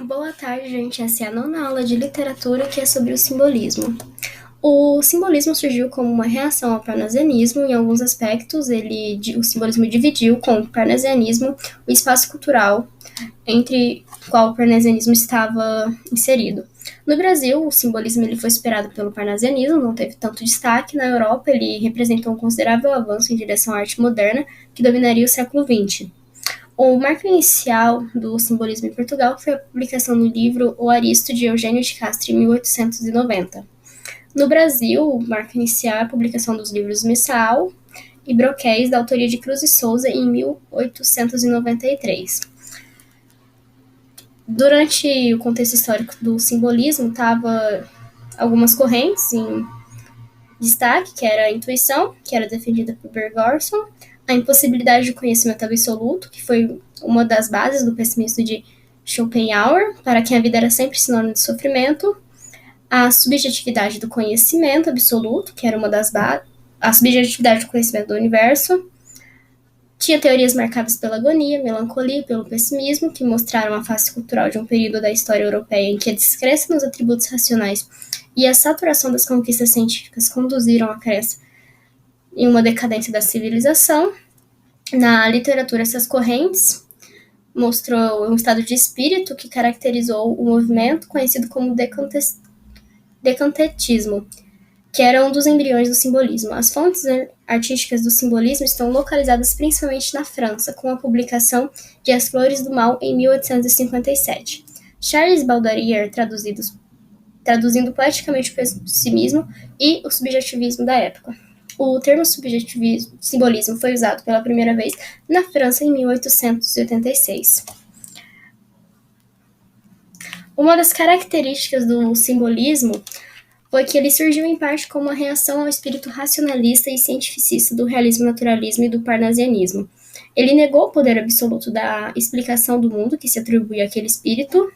Boa tarde, gente. Essa é a nona aula de literatura que é sobre o simbolismo. O simbolismo surgiu como uma reação ao parnasianismo. Em alguns aspectos, o simbolismo dividiu com o parnasianismo o espaço cultural entre o qual o parnasianismo estava inserido. No Brasil, o simbolismo ele foi superado pelo parnasianismo, não teve tanto destaque. Na Europa, ele representou um considerável avanço em direção à arte moderna que dominaria o século XX. O marco inicial do simbolismo em Portugal foi a publicação do livro O Aristo, de Eugênio de Castro, em 1890. No Brasil, o marco inicial é a publicação dos livros Missal e Broquéis, da autoria de Cruz e Souza, em 1893. Durante o contexto histórico do simbolismo, estava algumas correntes em destaque, que era a intuição, que era defendida por Bergson, a impossibilidade de conhecimento absoluto, que foi uma das bases do pessimismo de Schopenhauer, para quem a vida era sempre sinônimo de sofrimento, a subjetividade do conhecimento absoluto, que era uma das bases, a subjetividade do conhecimento do universo. Tinha teorias marcadas pela agonia, melancolia e pelo pessimismo, que mostraram a face cultural de um período da história europeia em que a descrença nos atributos racionais e a saturação das conquistas científicas conduziram à crença em uma decadência da civilização. Na literatura, essas correntes mostrou um estado de espírito que caracterizou o movimento conhecido como decantetismo, que era um dos embriões do simbolismo. As fontes artísticas do simbolismo estão localizadas principalmente na França, com a publicação de As Flores do Mal em 1857. Charles Baudelaire traduzindo poeticamente o pessimismo e o subjetivismo da época. O termo simbolismo foi usado pela primeira vez na França em 1886. Uma das características do simbolismo foi que ele surgiu em parte como uma reação ao espírito racionalista e cientificista do realismo naturalismo e do parnasianismo. Ele negou o poder absoluto da explicação do mundo que se atribui àquele espírito,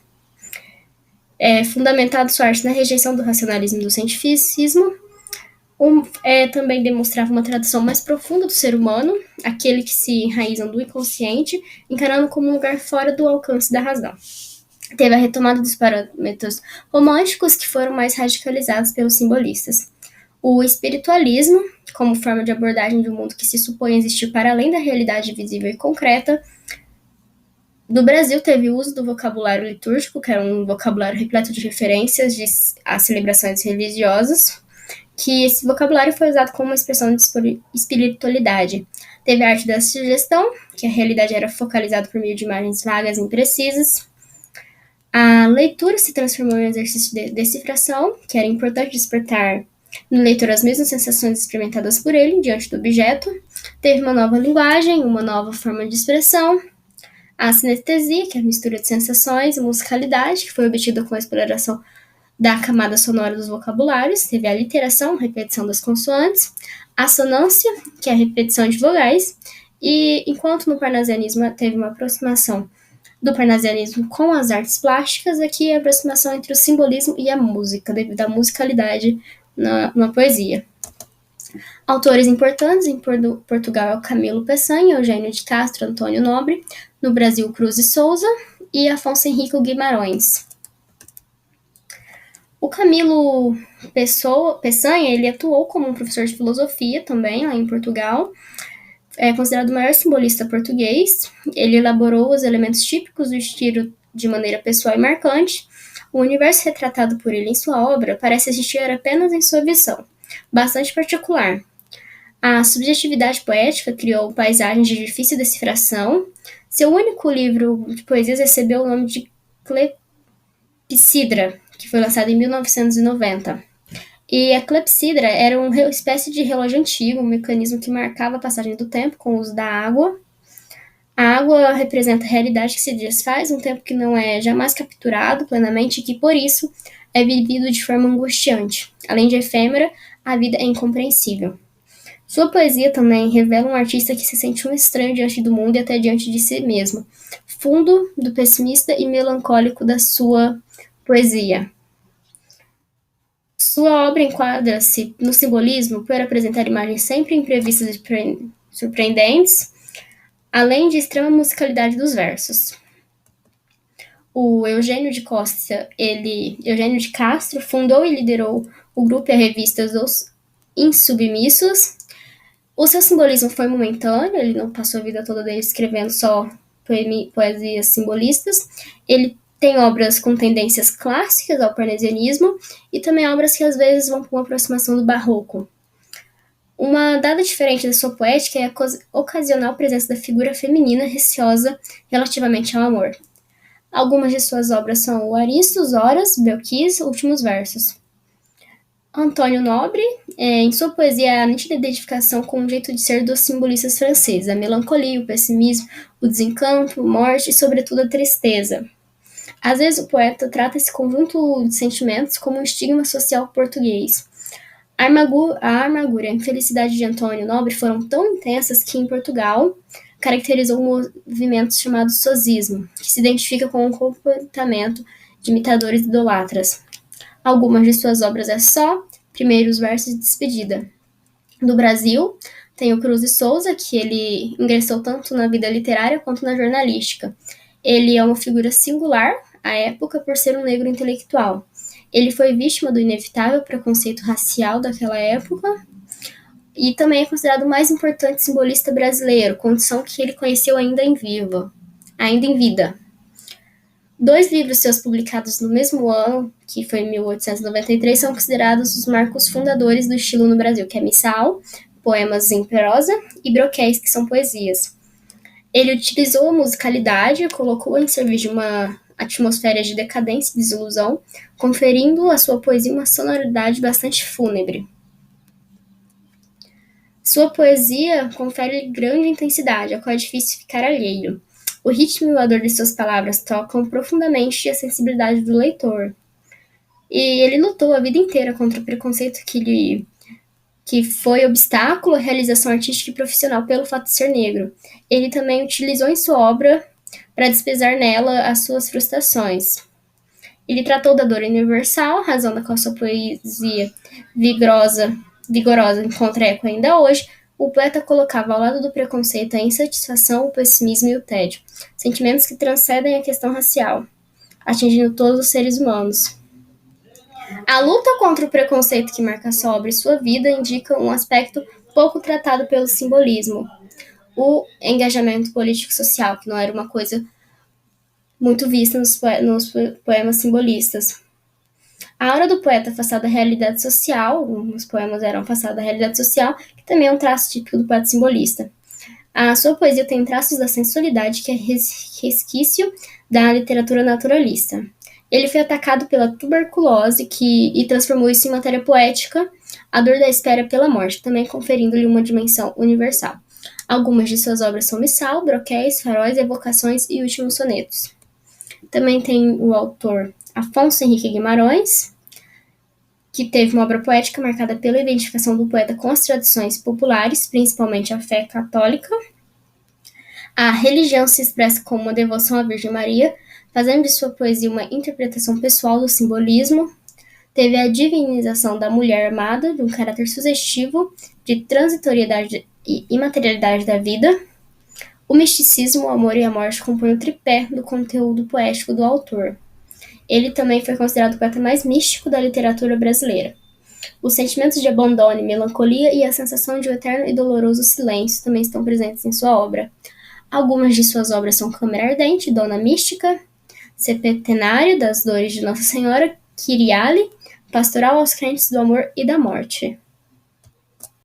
fundamentado sua arte na rejeição do racionalismo e do cientificismo. Também demonstrava uma tradução mais profunda do ser humano, aquele que se enraizam do inconsciente, encarando como um lugar fora do alcance da razão. Teve a retomada dos parâmetros românticos, que foram mais radicalizados pelos simbolistas. O espiritualismo, como forma de abordagem de um mundo que se supõe existir para além da realidade visível e concreta. No Brasil, teve o uso do vocabulário litúrgico, que era um vocabulário repleto de referências às celebrações religiosas, que esse vocabulário foi usado como uma expressão de espiritualidade. Teve a arte da sugestão, que a realidade era focalizada por meio de imagens vagas e imprecisas. A leitura se transformou em um exercício de decifração, que era importante despertar no leitor as mesmas sensações experimentadas por ele diante do objeto. Teve uma nova linguagem, uma nova forma de expressão. A sinestesia, que é a mistura de sensações e musicalidade, que foi obtida com a exploração da camada sonora dos vocabulários. Teve a literação, repetição das consoantes. A assonância, que é a repetição de vogais. E enquanto no parnasianismo teve uma aproximação do parnasianismo com as artes plásticas, aqui é a aproximação entre o simbolismo e a música, devido à musicalidade na poesia. Autores importantes em Portugal: Camilo Peçanha, Eugênio de Castro, Antônio Nobre. No Brasil, Cruz e Souza e Afonso Henrique Guimarães. O Camilo Peçanha, ele atuou como um professor de filosofia também lá em Portugal. É considerado o maior simbolista português. Ele elaborou os elementos típicos do estilo de maneira pessoal e marcante. O universo retratado por ele em sua obra parece existir apenas em sua visão, bastante particular. A subjetividade poética criou paisagens de difícil decifração. Seu único livro de poesias recebeu o nome de Clepsidra, que foi lançado em 1990. E a clepsidra era uma espécie de relógio antigo, um mecanismo que marcava a passagem do tempo com o uso da água. A água representa a realidade que se desfaz, um tempo que não é jamais capturado plenamente e que, por isso, é vivido de forma angustiante. Além de efêmera, a vida é incompreensível. Sua poesia também revela um artista que se sente um estranho diante do mundo e até diante de si mesmo, fundo do pessimista e melancólico da sua poesia. Sua obra enquadra-se no simbolismo por apresentar imagens sempre imprevistas e surpreendentes, além de extrema musicalidade dos versos. O Eugênio de Castro, fundou e liderou o grupo e a revista dos Insubmissos. O seu simbolismo foi momentâneo, ele não passou a vida toda dele escrevendo só poesias simbolistas. Ele tem obras com tendências clássicas ao parnasianismo e também obras que às vezes vão para uma aproximação do barroco. Uma dada diferente da sua poética é a ocasional presença da figura feminina receosa relativamente ao amor. Algumas de suas obras são o Aristos, Horas, Belquis, Últimos Versos. Antônio Nobre, em sua poesia, há a nítida identificação com o jeito de ser dos simbolistas franceses, a melancolia, o pessimismo, o desencanto, a morte e, sobretudo, a tristeza. Às vezes, o poeta trata esse conjunto de sentimentos como um estigma social português. A amargura e a infelicidade de Antônio Nobre foram tão intensas que, em Portugal, caracterizou um movimento chamado sozismo, que se identifica com o comportamento de imitadores idolatras. Algumas de suas obras é só primeiros versos de despedida. Do Brasil, tem o Cruz e Souza, que ele ingressou tanto na vida literária quanto na jornalística. Ele é uma figura singular à época por ser um negro intelectual. Ele foi vítima do inevitável preconceito racial daquela época e também é considerado o mais importante simbolista brasileiro, condição que ele conheceu ainda em vida. 2 livros seus publicados no mesmo ano, que foi em 1893, são considerados os marcos fundadores do estilo no Brasil, que é Missal, poemas em prosa, e Broquéis, que são poesias. Ele utilizou a musicalidade e colocou em serviço de uma atmosfera de decadência e desilusão, conferindo à sua poesia uma sonoridade bastante fúnebre. Sua poesia confere grande intensidade, a qual é difícil ficar alheio. O ritmo e o ardor de suas palavras tocam profundamente a sensibilidade do leitor. E ele lutou a vida inteira contra o preconceito que foi obstáculo à realização artística e profissional pelo fato de ser negro. Ele também utilizou em sua obra para despesar nela as suas frustrações. Ele tratou da dor universal, razão da qual sua poesia vigorosa encontra eco ainda hoje. O poeta colocava ao lado do preconceito a insatisfação, o pessimismo e o tédio, sentimentos que transcendem a questão racial, atingindo todos os seres humanos. A luta contra o preconceito que marca sua obra e sua vida indica um aspecto pouco tratado pelo simbolismo, o engajamento político-social, que não era uma coisa muito vista nos poemas simbolistas. A aura do poeta afastada da realidade social, os poemas eram afastados da realidade social, que também é um traço típico do poeta simbolista. A sua poesia tem traços da sensualidade, que é resquício da literatura naturalista. Ele foi atacado pela tuberculose e transformou isso em matéria poética, a dor da espera pela morte, também conferindo-lhe uma dimensão universal. Algumas de suas obras são Missal, Broquéis, Faróis, Evocações e Últimos Sonetos. Também tem o autor Afonso Henrique Guimarães, que teve uma obra poética marcada pela identificação do poeta com as tradições populares, principalmente a fé católica. A religião se expressa como uma devoção à Virgem Maria, fazendo de sua poesia uma interpretação pessoal do simbolismo. Teve a divinização da mulher amada, de um caráter sugestivo, de transitoriedade e imaterialidade da vida. O misticismo, o amor e a morte compõem o tripé do conteúdo poético do autor. Ele também foi considerado o poeta mais místico da literatura brasileira. Os sentimentos de abandono, melancolia e a sensação de um eterno e doloroso silêncio também estão presentes em sua obra. Algumas de suas obras são Câmara Ardente, Dona Mística, Septenário das Dores de Nossa Senhora, Kyriale, Pastoral aos Crentes do Amor e da Morte.